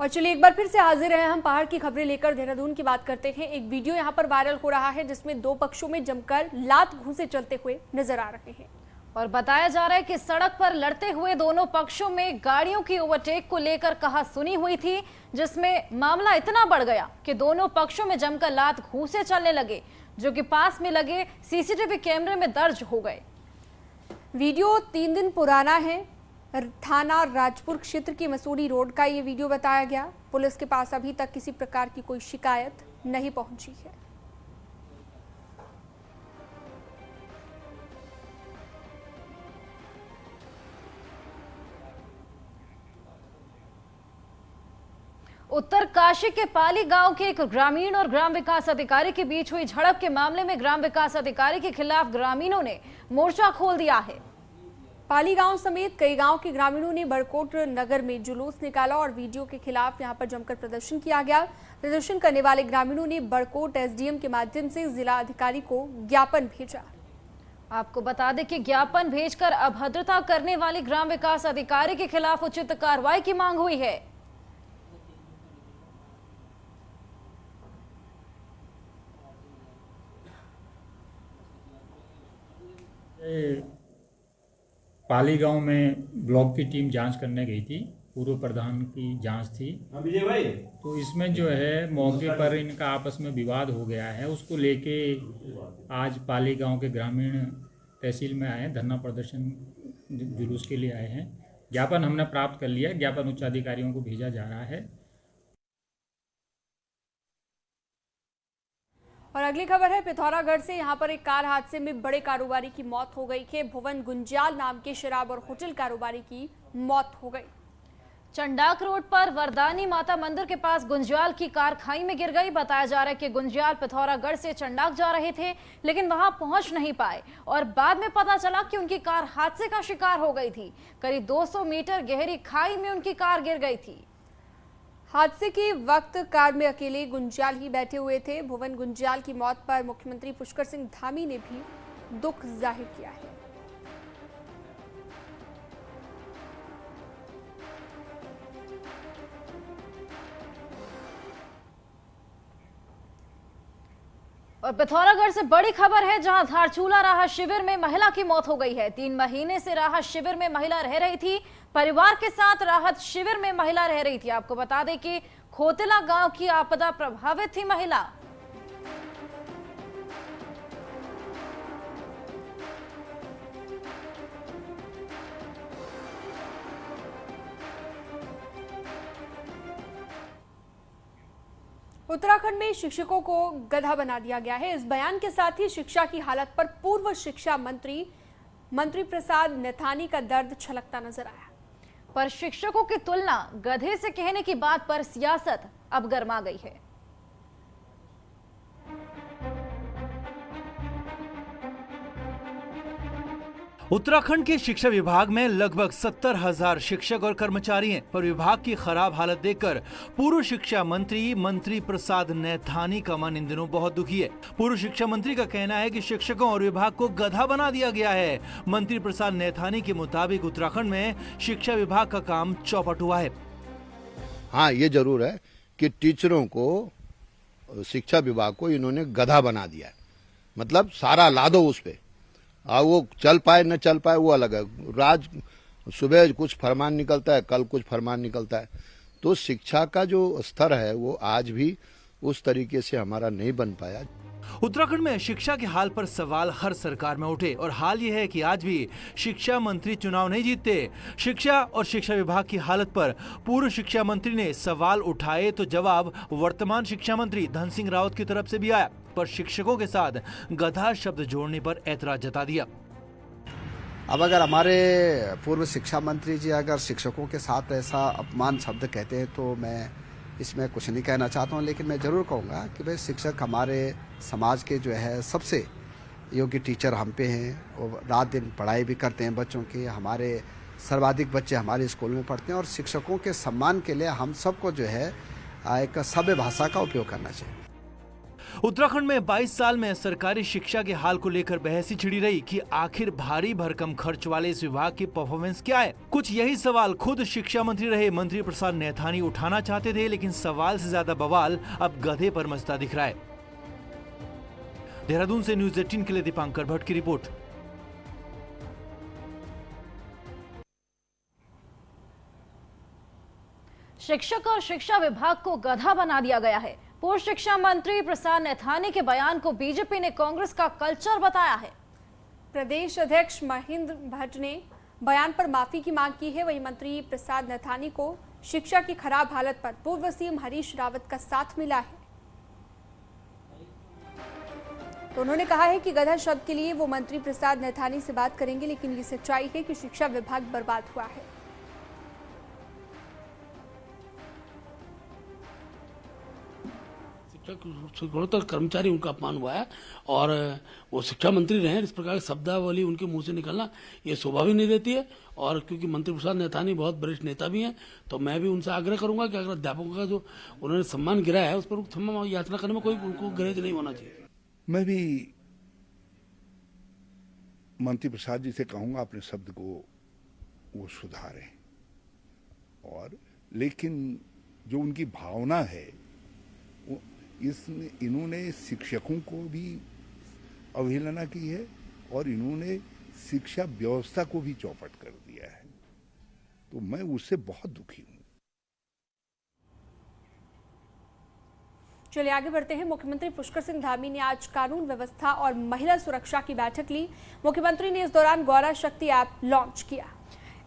और चलिए एक बार फिर से हाजिर हैं हम पहाड़ की खबरें लेकर। देहरादून की बात करते हैं। एक वीडियो यहां पर वायरल हो रहा है जिसमें दो पक्षों में जमकर लात घूंसे चलते हुए नजर आ रहे हैं और बताया जा रहा है कि सड़क पर लड़ते हुए दोनों पक्षों में गाड़ियों की ओवरटेक को लेकर कहासुनी हुई थी, जिसमें मामला इतना बढ़ गया कि दोनों पक्षों में जमकर लात घूंसे चलने लगे, जो कि पास में लगे सीसीटीवी कैमरे में दर्ज हो गए। वीडियो 3 दिन पुराना है। थाना राजपुर क्षेत्र की मसूरी रोड का ये वीडियो बताया गया। पुलिस के पास अभी तक किसी प्रकार की कोई शिकायत नहीं पहुंची है। उत्तरकाशी के पाली गांव के एक ग्रामीण और ग्राम विकास अधिकारी के बीच हुई झड़प के मामले में ग्राम विकास अधिकारी के खिलाफ ग्रामीणों ने मोर्चा खोल दिया है। पाली गांव समेत कई गांव के ग्रामीणों ने बड़कोट नगर में जुलूस निकाला और वीडियो के खिलाफ यहां पर जमकर प्रदर्शन किया गया। प्रदर्शन करने वाले ग्रामीणों ने बड़कोट एसडीएम के माध्यम से जिला अधिकारी को ज्ञापन भेजा। आपको बता दें कि ज्ञापन भेजकर अभद्रता करने वाले ग्राम विकास अधिकारी के खिलाफ उचित कार्रवाई की मांग हुई है। पाली गांव में ब्लॉक की टीम जांच करने गई थी। पूर्व प्रधान की जांच थी। विजय भाई, तो इसमें जो है मौके पर इनका आपस में विवाद हो गया है। उसको लेके आज पाली गांव के ग्रामीण तहसील में आए हैं, धरना प्रदर्शन जुलूस के लिए आए हैं। ज्ञापन हमने प्राप्त कर लिया है, ज्ञापन उच्च अधिकारियों को भेजा जा रहा है। और अगली खबर है पिथौरागढ़ से। यहां पर एक कार हादसे में बड़े कारोबारी की मौत हो गई है। भुवन गुंजाल नाम के शराब और होटल कारोबारी की मौत हो गई। चंडाक रोड पर वरदानी माता मंदिर के पास गुंजाल की कार खाई में गिर गई। बताया जा रहा है कि गुंजाल पिथौरागढ़ से चंडाक जा रहे थे, लेकिन वहां पहुंच नहीं पाए और बाद में पता चला कि उनकी कार हादसे का शिकार हो गई थी। करीब 200 मीटर गहरी खाई में उनकी कार गिर गई थी। हादसे के वक्त कार में अकेले गुंजाल ही बैठे हुए थे। भुवन गुंजाल की मौत पर मुख्यमंत्री पुष्कर सिंह धामी ने भी दुख जाहिर किया है। और पिथौरागढ़ से बड़ी खबर है, जहां धारचूला राहत शिविर में महिला की मौत हो गई है। 3 महीने से राहत शिविर में महिला रह रही थी। परिवार के साथ राहत शिविर में महिला रह रही थी। आपको बता दें कि खोतला गांव की आपदा प्रभावित थी महिला। उत्तराखंड में शिक्षकों को गधा बना दिया गया है। इस बयान के साथ ही शिक्षा की हालत पर पूर्व शिक्षा मंत्री प्रसाद नैथानी का दर्द छलकता नजर आया। पर शिक्षकों की तुलना गधे से कहने की बात पर सियासत अब गर्मा गई है। उत्तराखंड के शिक्षा विभाग में लगभग 70,000 शिक्षक और कर्मचारी हैं, पर विभाग की खराब हालत देखकर पूर्व शिक्षा मंत्री प्रसाद नैथानी का मन इन दिनों बहुत दुखी है। पूर्व शिक्षा मंत्री का कहना है कि शिक्षकों और विभाग को गधा बना दिया गया है। मंत्री प्रसाद नैथानी के मुताबिक उत्तराखंड में शिक्षा विभाग का काम चौपट हुआ है। हाँ, ये जरूर है कि टीचरों को, शिक्षा विभाग को इन्होंने गधा बना दिया है। मतलब सारा लादो उस पे, वो चल पाए न चल पाए वो अलग है। सुबह कुछ फरमान निकलता है, कल कुछ फरमान निकलता है। तो शिक्षा का जो स्तर है वो आज भी उस तरीके से हमारा नहीं बन पाया। उत्तराखंड में शिक्षा के हाल पर सवाल हर सरकार में उठे और हाल ये है कि आज भी शिक्षा मंत्री चुनाव नहीं जीतते। शिक्षा और शिक्षा विभाग की हालत पर पूर्व शिक्षा मंत्री ने सवाल उठाए तो जवाब वर्तमान शिक्षा मंत्री धन सिंह रावत की तरफ से भी आया, पर शिक्षकों के साथ गधा शब्द जोड़ने पर ऐतराज जता दिया। अब अगर हमारे पूर्व शिक्षा मंत्री जी अगर शिक्षकों के साथ ऐसा अपमान शब्द कहते हैं तो मैं इसमें कुछ नहीं कहना चाहता हूं, लेकिन मैं जरूर कहूंगा कि भाई शिक्षक हमारे समाज के जो है सबसे योग्य टीचर हम पे हैं और रात दिन पढ़ाई भी करते हैं बच्चों की। हमारे सर्वाधिक बच्चे हमारे स्कूल में पढ़ते हैं और शिक्षकों के सम्मान के लिए हम सबको जो है एक सभ्य भाषा का उपयोग करना चाहिए। उत्तराखंड में 22 साल में सरकारी शिक्षा के हाल को लेकर बहस छिड़ी रही कि आखिर भारी भरकम खर्च वाले इस विभाग की परफॉर्मेंस क्या है। कुछ यही सवाल खुद शिक्षा मंत्री रहे मंत्री प्रसाद नैथानी उठाना चाहते थे, लेकिन सवाल से ज्यादा बवाल अब गधे पर मचता दिख रहा है। देहरादून से न्यूज़ 18 के लिए दीपांकर भट्ट की रिपोर्ट। शिक्षक और शिक्षा विभाग को गधा बना दिया गया है। पूर्व शिक्षा मंत्री प्रसाद नैथानी के बयान को बीजेपी ने कांग्रेस का कल्चर बताया है। प्रदेश अध्यक्ष महेंद्र भट्ट ने बयान पर माफी की मांग की है। वहीं मंत्री प्रसाद नैथानी को शिक्षा की खराब हालत पर पूर्व सीएम हरीश रावत का साथ मिला है। तो उन्होंने कहा है कि गधा शब्द के लिए वो मंत्री प्रसाद नैथानी से बात करेंगे, लेकिन ये सच्चाई है कि शिक्षा विभाग बर्बाद हुआ है। गुणोत्तर कर्मचारी उनका अपमान हुआ है और वो शिक्षा मंत्री रहे, इस प्रकार की शब्दावली उनके मुंह से निकलना ये शोभा भी नहीं देती है। और क्योंकि मंत्री प्रसाद नैथानी बहुत वरिष्ठ नेता भी हैं, तो मैं भी उनसे आग्रह करूंगा कि अगर अध्यापकों का जो उन्होंने सम्मान गिराया है उस पर क्षमा याचना करने में कोई उनको ग्रहज नहीं होना चाहिए। मैं भी मंत्री प्रसाद जी से कहूंगा अपने शब्द को वो सुधारें, और लेकिन जो उनकी भावना है इन्होंने शिक्षकों को भी अवहेलना की है और इन्होंने शिक्षा व्यवस्था को भी चौपट कर दिया है। तो मैं उससे बहुत दुखी हूं। चलिए आगे बढ़ते हैं। मुख्यमंत्री पुष्कर सिंह धामी ने आज कानून व्यवस्था और महिला सुरक्षा की बैठक ली। मुख्यमंत्री ने इस दौरान गौरा शक्ति ऐप लॉन्च किया।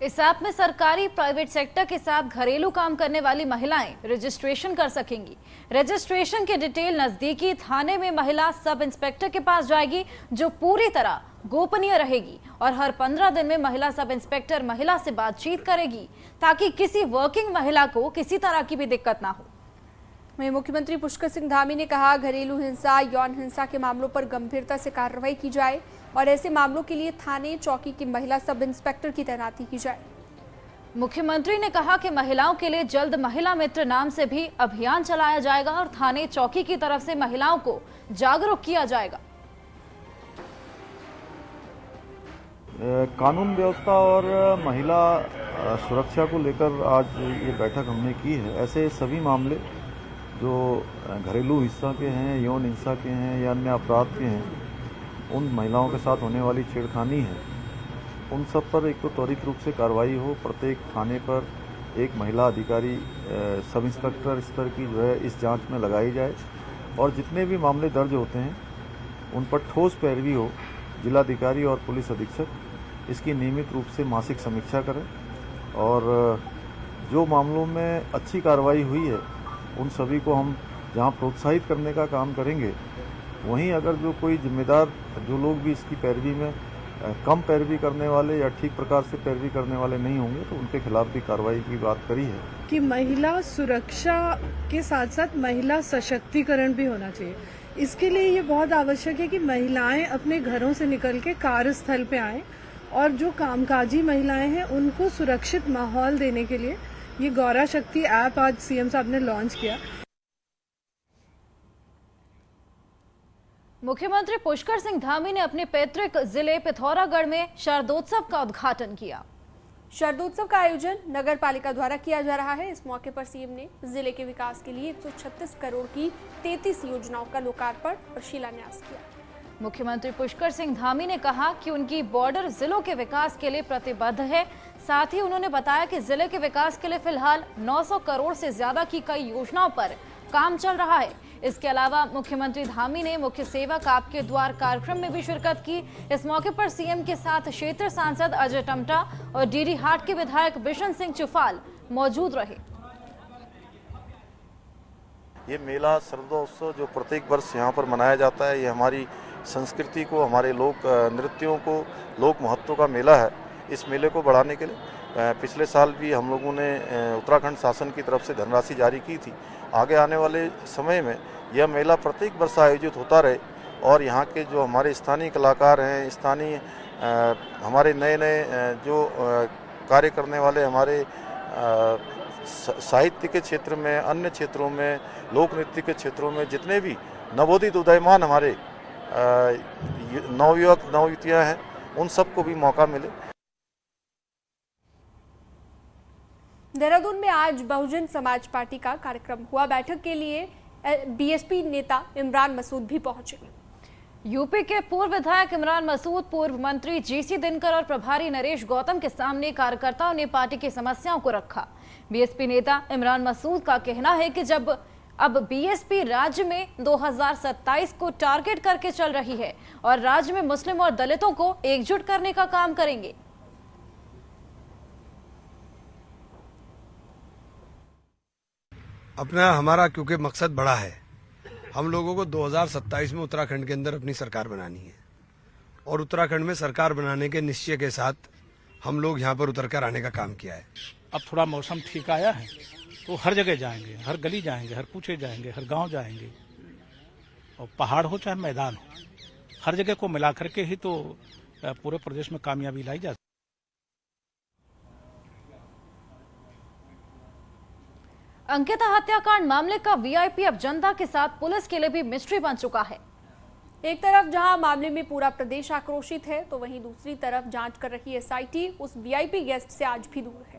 इस ऐप में सरकारी प्राइवेट सेक्टर के साथ घरेलू काम करने वाली महिलाएं रजिस्ट्रेशन कर सकेंगी। रजिस्ट्रेशन की डिटेल नजदीकी थाने में महिला सब इंस्पेक्टर के पास जाएगी, जो पूरी तरह गोपनीय रहेगी, और हर 15 दिन में महिला सब इंस्पेक्टर महिला से बातचीत करेगी ताकि किसी वर्किंग महिला को किसी तरह की भी दिक्कत ना हो। वहीं मुख्यमंत्री पुष्कर सिंह धामी ने कहा, घरेलू हिंसा, यौन हिंसा के मामलों पर गंभीरता से कार्रवाई की जाए और ऐसे मामलों के लिए थाने चौकी की महिला सब इंस्पेक्टर की तैनाती की जाए। मुख्यमंत्री ने कहा कि महिलाओं के लिए जल्द महिला मित्र नाम से भी अभियान चलाया जाएगा और थाने चौकी की तरफ से महिलाओं को जागरूक किया जाएगा। कानून व्यवस्था और महिला सुरक्षा को लेकर आज ये बैठक हमने की है। ऐसे सभी मामले जो घरेलू हिंसा के हैं, यौन हिंसा के हैं या अन्य अपराध के हैं, उन महिलाओं के साथ होने वाली छेड़खानी है, उन सब पर एक तो त्वरित रूप से कार्रवाई हो। प्रत्येक थाने पर एक महिला अधिकारी सब इंस्पेक्टर स्तर की जो है इस जांच में लगाई जाए और जितने भी मामले दर्ज होते हैं उन पर ठोस पैरवी हो। जिलाधिकारी और पुलिस अधीक्षक इसकी नियमित रूप से मासिक समीक्षा करें और जो मामलों में अच्छी कार्रवाई हुई है उन सभी को हम जहां प्रोत्साहित करने का काम करेंगे, वहीं अगर जो कोई जिम्मेदार जो लोग भी इसकी पैरवी में कम पैरवी करने वाले या ठीक प्रकार से पैरवी करने वाले नहीं होंगे तो उनके खिलाफ भी कार्रवाई की बात करी है। कि महिला सुरक्षा के साथ साथ महिला सशक्तिकरण भी होना चाहिए। इसके लिए ये बहुत आवश्यक है कि महिलाएं अपने घरों से निकल के कार्यस्थल पे आएं और जो कामकाजी महिलाएं हैं उनको सुरक्षित माहौल देने के लिए ये गौरा शक्ति ऐप आज सीएम साहब ने लॉन्च किया। मुख्यमंत्री पुष्कर सिंह धामी ने अपने पैतृक जिले पिथौरागढ़ में शारदोत्सव का उद्घाटन किया। शारदोत्सव का आयोजन नगर पालिका द्वारा किया जा रहा है। इस मौके पर सीएम ने जिले के विकास के लिए 136 करोड़ की 33 योजनाओं का लोकार्पण और शिलान्यास किया। मुख्यमंत्री पुष्कर सिंह धामी ने कहा कि उनकी बॉर्डर जिलों के विकास के लिए प्रतिबद्ध है। साथ ही उन्होंने बताया कि जिले के विकास के लिए फिलहाल 900 करोड़ से ज्यादा की कई योजनाओं पर काम चल रहा है। इसके अलावा मुख्यमंत्री धामी ने मुख्य सेवक आपके द्वार कार्यक्रम में भी शिरकत की। इस मौके पर सीएम के साथ क्षेत्र सांसद अजय टमटा और डीडी हाट के विधायक बिशन सिंह चुफाल मौजूद रहे। ये मेला शारदोत्सव जो प्रत्येक वर्ष यहाँ पर मनाया जाता है, ये हमारी संस्कृति को, हमारे लोक नृत्यों को, लोक महत्व का मेला है। इस मेले को बढ़ाने के लिए पिछले साल भी हम लोगों ने उत्तराखंड शासन की तरफ से धनराशि जारी की थी। आगे आने वाले समय में यह मेला प्रत्येक वर्ष आयोजित होता रहे और यहाँ के जो हमारे स्थानीय कलाकार हैं, स्थानीय हमारे नए नए जो कार्य करने वाले हमारे साहित्य के क्षेत्र में, अन्य क्षेत्रों में, लोक नृत्य के क्षेत्रों में जितने भी नवोदित उदयमान हमारे नवयुवक नवयुवतियाँ हैं, उन सबको भी मौका मिले। देहरादून में आज बहुजन समाज पार्टी का कार्यक्रम हुआ। बैठक के लिए बीएसपी नेता इमरान मसूद भी पहुंचे। यूपी के पूर्व विधायक इमरान मसूद, पूर्व मंत्री जीसी दिनकर और प्रभारी नरेश गौतम के सामने कार्यकर्ताओं ने पार्टी की समस्याओं को रखा। बीएसपी नेता इमरान मसूद का कहना है कि जब अब बीएसपी राज्य में 2027 को टारगेट करके चल रही है और राज्य में मुस्लिम और दलितों को एकजुट करने का काम करेंगे। अपना हमारा क्योंकि मकसद बड़ा है, हम लोगों को 2027 में उत्तराखंड के अंदर अपनी सरकार बनानी है और उत्तराखंड में सरकार बनाने के निश्चय के साथ हम लोग यहाँ पर उतर कर आने का काम किया है। अब थोड़ा मौसम ठीक आया है तो हर जगह जाएंगे, हर गली जाएंगे, हर कूचे जाएंगे, हर गांव जाएंगे, और पहाड़ हो चाहे मैदान हो, हर जगह को मिला करके ही तो पूरे प्रदेश में कामयाबी लाई जा। अंकिता हत्याकांड मामले का वीआईपी अब जनता के साथ पुलिस के लिए भी मिस्ट्री बन चुका है। एक तरफ जहां मामले में पूरा प्रदेश आक्रोशित है, तो वहीं दूसरी तरफ जांच कर रही एसआईटी उस वीआईपी गेस्ट से आज भी दूर है।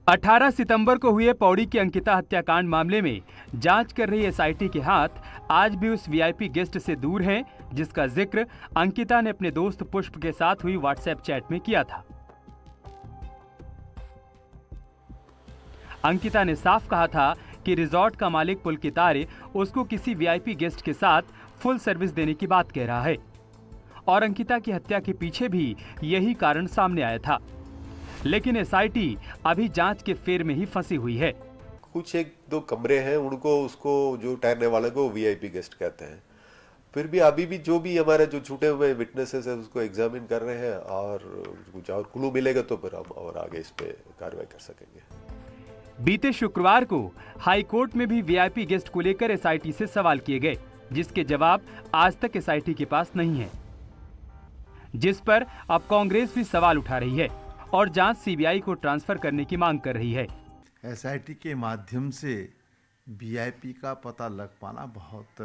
18 सितंबर को हुए पौड़ी की अंकिता हत्याकांड मामले में जांच कर रही एसआईटी के हाथ आज भी उस वीआईपी गेस्ट से दूर हैं, जिसका जिक्र अंकिता ने अपने दोस्त पुष्प के साथ हुई व्हाट्सएप चैट में किया था। अंकिता ने साफ कहा था कि रिजॉर्ट का मालिक पुलकितारे उसको किसी वीआईपी गेस्ट के साथ फुल सर्विस देने की बात कह रहा है और अंकिता की हत्या के पीछे भी यही कारण सामने आया था। लेकिन एसआईटी अभी जांच के फेर में ही फंसी हुई है। कुछ एक दो कमरे हैं, उनको उसको जो ठहरने वाले को वीआईपी गेस्ट कहते हैं। फिर भी अभी भी जो भी हमारे जो छूटे हुए विटनेसेस है उसको एग्जामिन कर रहे हैं और कुछ और क्लू मिलेगा तो फिर हम और आगे इस पे कार्रवाई कर सकेंगे। बीते शुक्रवार को हाई कोर्ट में भी वीआईपी गेस्ट को लेकर एसआईटी से सवाल किए गए, जिसके जवाब आज तक एसआईटी के पास नहीं है, जिस पर अब कांग्रेस भी सवाल उठा रही है और जांच सीबीआई को ट्रांसफर करने की मांग कर रही है। एसआईटी के माध्यम से वीआईपी का पता लग पाना बहुत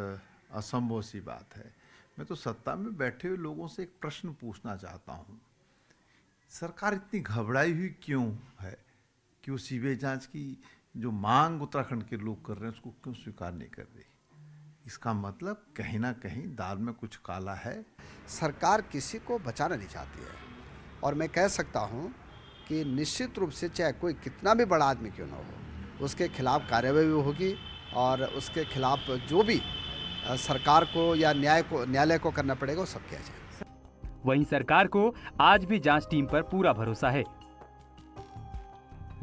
असंभव सी बात है। मैं तो सत्ता में बैठे हुए लोगों से एक प्रश्न पूछना चाहता हूँ, सरकार इतनी घबराई हुई क्यों है कि वो सीबीआई जांच की जो मांग उत्तराखंड के लोग कर रहे हैं उसको क्यों स्वीकार नहीं कर रही? इसका मतलब कहीं ना कहीं दाल में कुछ काला है। सरकार किसी को बचाना नहीं चाहती है और मैं कह सकता हूं कि निश्चित रूप से चाहे कोई कितना भी बड़ा आदमी क्यों ना हो, उसके खिलाफ कार्रवाई भी होगी और उसके खिलाफ जो भी सरकार को या न्यायालय को करना पड़ेगा वो सब किया जाए। वहीं सरकार को आज भी जांच टीम पर पूरा भरोसा है।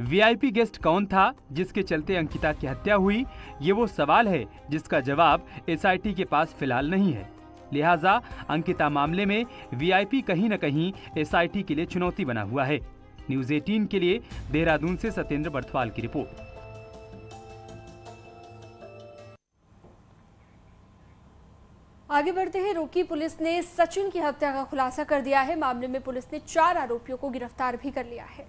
वीआईपी गेस्ट कौन था जिसके चलते अंकिता की हत्या हुई, ये वो सवाल है जिसका जवाब एसआईटी के पास फिलहाल नहीं है। लिहाजा अंकिता मामले में वीआईपी कहीं न कहीं एसआईटी के लिए चुनौती बना हुआ है। न्यूज़ 18 के लिए देहरादून से सत्येंद्र बर्थवाल की रिपोर्ट। आगे बढ़ते हैं। रुड़की पुलिस ने सचिन की हत्या का खुलासा कर दिया है। मामले में पुलिस ने 4 आरोपियों को गिरफ्तार भी कर लिया है।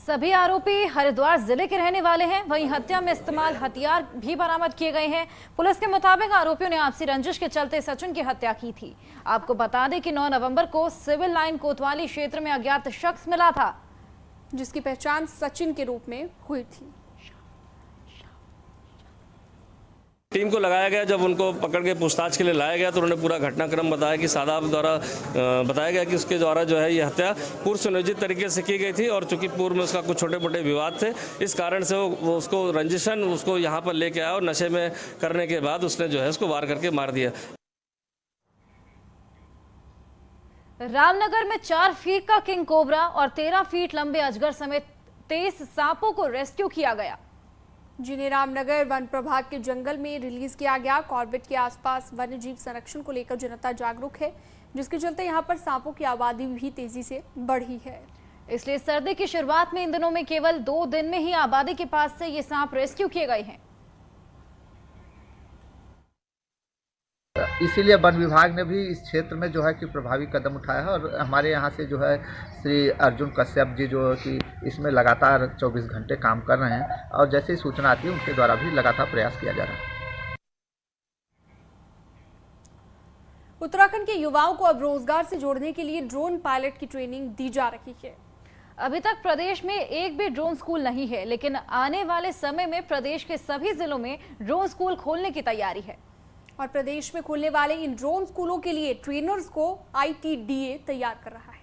सभी आरोपी हरिद्वार जिले के रहने वाले हैं। वहीं हत्या में इस्तेमाल हथियार भी बरामद किए गए हैं। पुलिस के मुताबिक आरोपियों ने आपसी रंजिश के चलते सचिन की हत्या की थी। आपको बता दें कि 9 नवंबर को सिविल लाइन कोतवाली क्षेत्र में अज्ञात शख्स मिला था, जिसकी पहचान सचिन के रूप में हुई थी। टीम को लगाया गया, जब उनको पकड़ के पूछताछ के लिए लाया गया तो उन्होंने पूरा घटनाक्रम बताया कि सादाब द्वारा बताया गया कि उसके द्वारा जो है ये हत्या पूर्व सुनियोजित तरीके से की गई थी और चूंकि पूर्व में उसका कुछ छोटे मोटे विवाद थे, इस कारण से वो उसको रंजिशन उसको यहाँ पर लेके आया और नशे में करने के बाद उसने जो है उसको वार करके मार दिया। रामनगर में 4 फीट का किंग कोबरा और 13 फीट लंबे अजगर समेत 23 सांपों को रेस्क्यू किया गया, जिन्हें रामनगर वन प्रभाग के जंगल में रिलीज किया गया। कॉर्बेट के आसपास वन्य जीव संरक्षण को लेकर जनता जागरूक है, जिसके चलते यहां पर सांपों की आबादी भी तेजी से बढ़ी है। इसलिए सर्दी की शुरुआत में इन दिनों में केवल 2 दिन में ही आबादी के पास से ये सांप रेस्क्यू किए गए हैं। इसीलिए वन विभाग ने भी इस क्षेत्र में जो है कि प्रभावी कदम उठाया है और हमारे यहाँ से जो है श्री अर्जुन कश्यप जी जो है कि इसमें लगातार 24 घंटे काम कर रहे हैं और जैसे ही सूचना आती है उनके द्वारा भी लगातार प्रयास किया जा रहा है। उत्तराखंड के युवाओं को अब रोजगार से जोड़ने के लिए ड्रोन पायलट की ट्रेनिंग दी जा रही है। अभी तक प्रदेश में एक भी ड्रोन स्कूल नहीं है, लेकिन आने वाले समय में प्रदेश के सभी जिलों में ड्रोन स्कूल खोलने की तैयारी है और प्रदेश में खुलने वाले इन ड्रोन स्कूलों के लिए ट्रेनर्स को ITDA तैयार कर रहा है।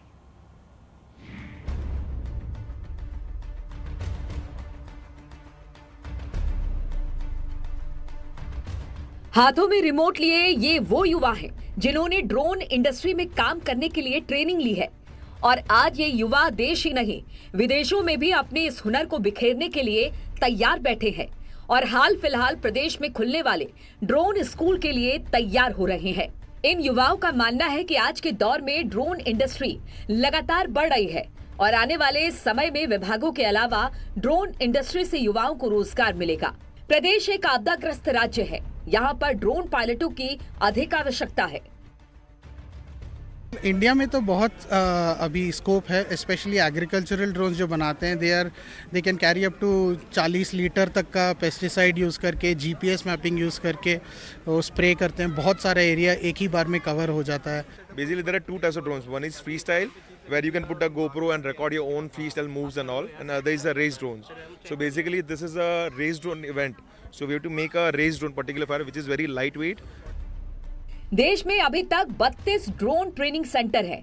हाथों में रिमोट लिए ये वो युवा हैं जिन्होंने ड्रोन इंडस्ट्री में काम करने के लिए ट्रेनिंग ली है और आज ये युवा देश ही नहीं विदेशों में भी अपने इस हुनर को बिखेरने के लिए तैयार बैठे हैं और हाल फिलहाल प्रदेश में खुलने वाले ड्रोन स्कूल के लिए तैयार हो रहे हैं। इन युवाओं का मानना है कि आज के दौर में ड्रोन इंडस्ट्री लगातार बढ़ रही है और आने वाले समय में विभागों के अलावा ड्रोन इंडस्ट्री से युवाओं को रोजगार मिलेगा। प्रदेश एक आपदाग्रस्त राज्य है, यहाँ पर ड्रोन पायलटों की अधिक आवश्यकता है। इंडिया में तो बहुत अभी स्कोप है, स्पेशली एग्रीकल्चरल ड्रोन्स जो बनाते हैं they can carry up to 40 litre तक का पेस्टिसाइड यूज़ करके GPS मैपिंग यूज़ करके वो स्प्रे करते हैं। बहुत सारा एरिया एक ही बार में कवर हो जाता है। Basically there are two types of drones. One is freestyle where you can put a GoPro and record your own freestyle moves and all, and other is a race drones. So basically this is a race drone event. So we have to make a race drone particular fire which is very lightweight. देश में अभी तक 32 drone training centre है,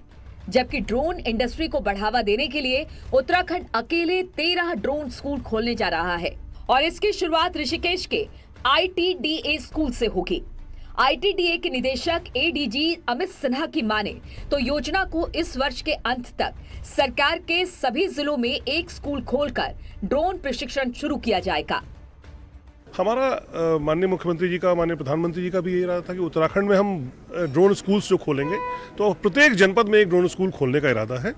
जबकि drone industry को बढ़ावा देने के लिए उत्तराखंड अकेले 13 ड्रोन स्कूल खोलने जा रहा है और इसकी शुरुआत ऋषिकेश के ITDA स्कूल से होगी। ITDA के निदेशक ADG अमित सिन्हा की माने तो योजना को इस वर्ष के अंत तक सरकार के सभी जिलों में एक स्कूल खोलकर ड्रोन प्रशिक्षण शुरू किया जाएगा। हमारा माननीय मुख्यमंत्री जी का, माननीय प्रधानमंत्री जी का भी ये इरादा था कि उत्तराखंड में हम ड्रोन स्कूल्स जो खोलेंगे तो प्रत्येक जनपद में एक ड्रोन स्कूल खोलने का इरादा है।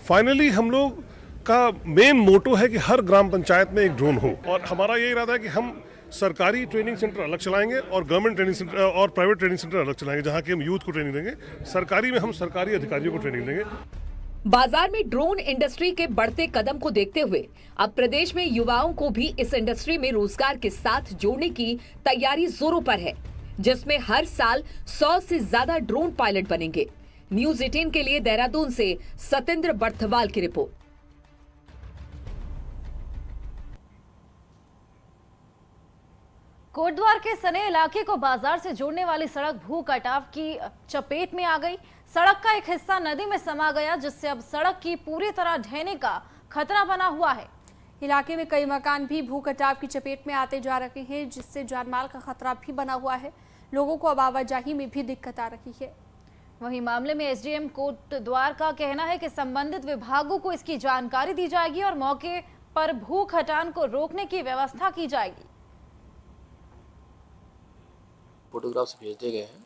फाइनली हम लोग का मेन मोटो है कि हर ग्राम पंचायत में एक ड्रोन हो और हमारा ये इरादा है कि हम सरकारी ट्रेनिंग सेंटर अलग चलाएंगे और गवर्नमेंट ट्रेनिंग सेंटर और प्राइवेट ट्रेनिंग सेंटर अलग चलाएंगे, जहाँ की हम यूथ को ट्रेनिंग देंगे। सरकारी में हम सरकारी अधिकारियों को ट्रेनिंग देंगे। बाजार में ड्रोन इंडस्ट्री के बढ़ते कदम को देखते हुए अब प्रदेश में युवाओं को भी इस इंडस्ट्री में रोजगार के साथ जोड़ने की तैयारी जोरों पर है, जिसमें हर साल 100 से ज्यादा ड्रोन पायलट बनेंगे। न्यूज 18 के लिए देहरादून से सतेंद्र बर्थवाल की रिपोर्ट। कोटद्वार के सने इलाके को बाजार से जोड़ने वाली सड़क भू कटाव की चपेट में आ गई। सड़क का एक हिस्सा नदी में समा गया, जिससे अब सड़क की पूरी तरह ढहने का खतरा बना हुआ है। इलाके में कई मकान भी भू कटाव की चपेट में आते जा रहे हैं, जिससे जानमाल का खतरा भी बना हुआ है। लोगों को अब आवाजाही में भी दिक्कत आ रही है। वहीं मामले में SDM कोटद्वार का कहना है कि संबंधित विभागों को इसकी जानकारी दी जाएगी और मौके पर भू खटान को रोकने की व्यवस्था की जाएगी। फोटोग्राफ्स भेज दिए गए हैं,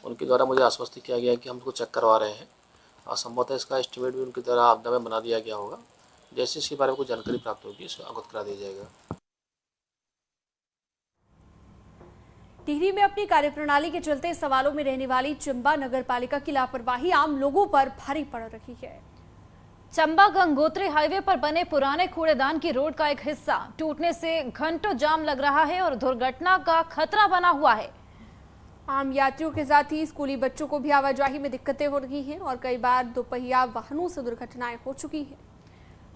उनके द्वारा मुझे आश्वस्त किया गया है कि हम इसको चेक करवा रहे हैं और संभवतः इसका एस्टिमेट भी उनके द्वारा आपदा में बना दिया गया होगा। जैसे इसके बारे में कुछ जानकारी प्राप्त होगी इसको अवगत करा दिया जाएगा। टिहरी में अपनी कार्यप्रणाली के चलते सवालों में रहने वाली चंबा नगर पालिका की लापरवाही आम लोगों पर भारी पड़ रही है। चंबा गंगोत्री हाईवे पर बने पुराने कूड़ेदान की रोड का एक हिस्सा टूटने से घंटों जाम लग रहा है और दुर्घटना का खतरा बना हुआ है। आम यात्रियों के साथ ही स्कूली बच्चों को भी आवाजाही में दिक्कतें हो रही हैं और कई बार दोपहिया वाहनों से दुर्घटनाएं हो चुकी हैं।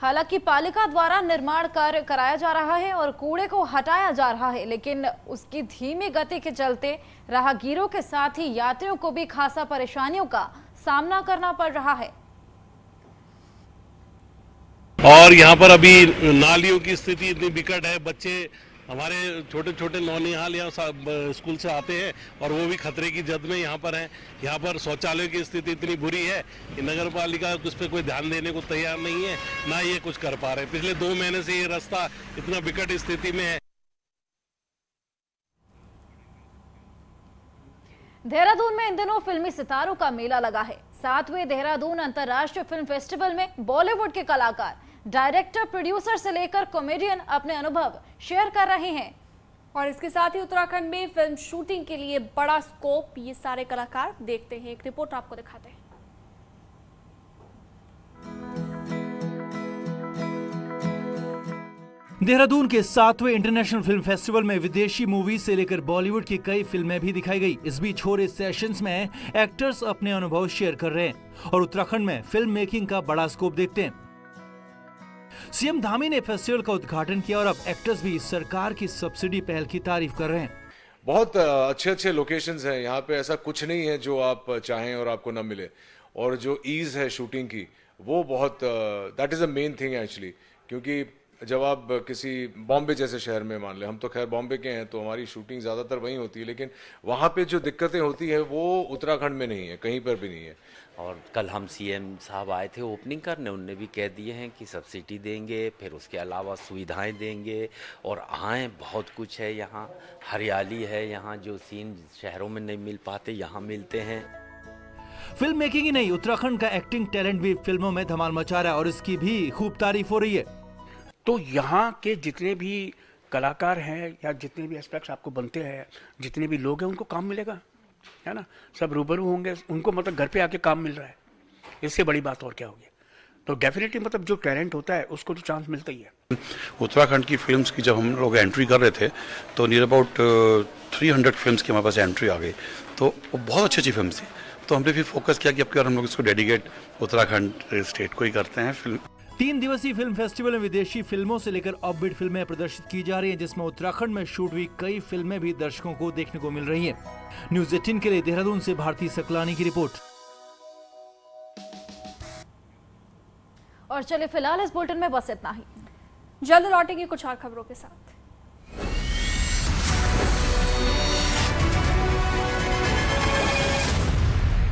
हालांकि पालिका द्वारा निर्माण कार्य कराया जा रहा है और कूड़े को हटाया जा रहा है, लेकिन उसकी धीमी गति के चलते राहगीरों के साथ ही यात्रियों को भी खासा परेशानियों का सामना करना पड़ रहा है। और यहाँ पर अभी नालियों की स्थिति इतनी विकट है, बच्चे हमारे छोटे छोटे नौनिहाल यहाँ स्कूल से आते हैं और वो भी खतरे की जद में यहाँ पर हैं। यहाँ पर शौचालयों की स्थिति इतनी बुरी है कि नगर पालिका उस पर कोई ध्यान देने को तैयार नहीं है, ना ये कुछ कर पा रहे। पिछले 2 महीने से ये रास्ता इतना विकट स्थिति में है। देहरादून में इन दिनों फिल्मी सितारों का मेला लगा है। 7वें देहरादून अंतर्राष्ट्रीय फिल्म फेस्टिवल में बॉलीवुड के कलाकार, डायरेक्टर, प्रोड्यूसर से लेकर कॉमेडियन अपने अनुभव शेयर कर रहे हैं और इसके साथ ही उत्तराखंड में फिल्म शूटिंग के लिए बड़ा स्कोप, ये सारे कलाकार देखते हैं, एक रिपोर्ट आपको दिखाते हैं। देहरादून के 7वें इंटरनेशनल फिल्म फेस्टिवल में विदेशी मूवी से लेकर बॉलीवुड की कई फिल्में भी दिखाई गई। इस बीच हो रहे सेशंस में एक्टर्स अपने अनुभव शेयर कर रहे हैं और उत्तराखंड में फिल्म मेकिंग का बड़ा स्कोप देखते हैं। सीएम धामी ने फेस्टिवल का उद्घाटन किया और अब एक्टर्स भी सरकार की सब्सिडी पहल की तारीफ कर रहे हैं। बहुत अच्छे लोकेशंस हैं यहाँ पे, ऐसा कुछ नहीं है जो आप चाहें और आपको न मिले। और जो ईज है शूटिंग की वो बहुत, that is the main thing actually, क्योंकि जब आप किसी बॉम्बे जैसे शहर में, मान ले हम तो खैर बॉम्बे के हैं तो हमारी शूटिंग ज़्यादातर वहीं होती है, लेकिन वहाँ पे जो दिक्कतें होती है वो उत्तराखंड में नहीं है, कहीं पर भी नहीं है। और कल हम सीएम साहब आए थे ओपनिंग करने, उनने भी कह दिए हैं कि सब्सिडी देंगे, फिर उसके अलावा सुविधाएं देंगे और आए बहुत कुछ है यहाँ, हरियाली है यहाँ, जो सीन शहरों में नहीं मिल पाते यहाँ मिलते हैं। फिल्म मेकिंग ही नहीं, उत्तराखंड का एक्टिंग टैलेंट भी फिल्मों में धमाल मचा रहा है और इसकी भी खूब तारीफ हो रही है। तो यहाँ के जितने भी कलाकार हैं या जितने भी एस्पेक्ट्स आपको बनते हैं, जितने भी लोग हैं, उनको काम मिलेगा, है ना, सब रूबरू होंगे, उनको मतलब घर पे आके काम मिल रहा है, इससे बड़ी बात और क्या होगी। तो डेफिनेटली मतलब जो टैलेंट होता है उसको तो चांस मिलता ही है। उत्तराखंड की फिल्म्स की जब हम लोग एंट्री कर रहे थे तो नियर अबाउट 300 फिल्म्स की हमारे पास एंट्री आ गई, तो वो बहुत अच्छी अच्छी फिल्म थी। तो हमने फिर फोकस किया कि अब क्या हम लोग इसको डेडिकेट उत्तराखंड स्टेट को ही करते हैं। फिल्म 3 दिवसीय फिल्म फेस्टिवल में विदेशी फिल्मों से लेकर ऑफबीट फिल्में प्रदर्शित की जा रही हैं, जिसमें उत्तराखंड में शूट हुई कई फिल्में भी दर्शकों को देखने को मिल रही हैं। न्यूज़ 18 के लिए देहरादून से भारती सकलानी की रिपोर्ट। और चलिए फिलहाल इस बुलेटिन में बस इतना ही। जल्द लौटेंगे कुछ और खबरों के साथ।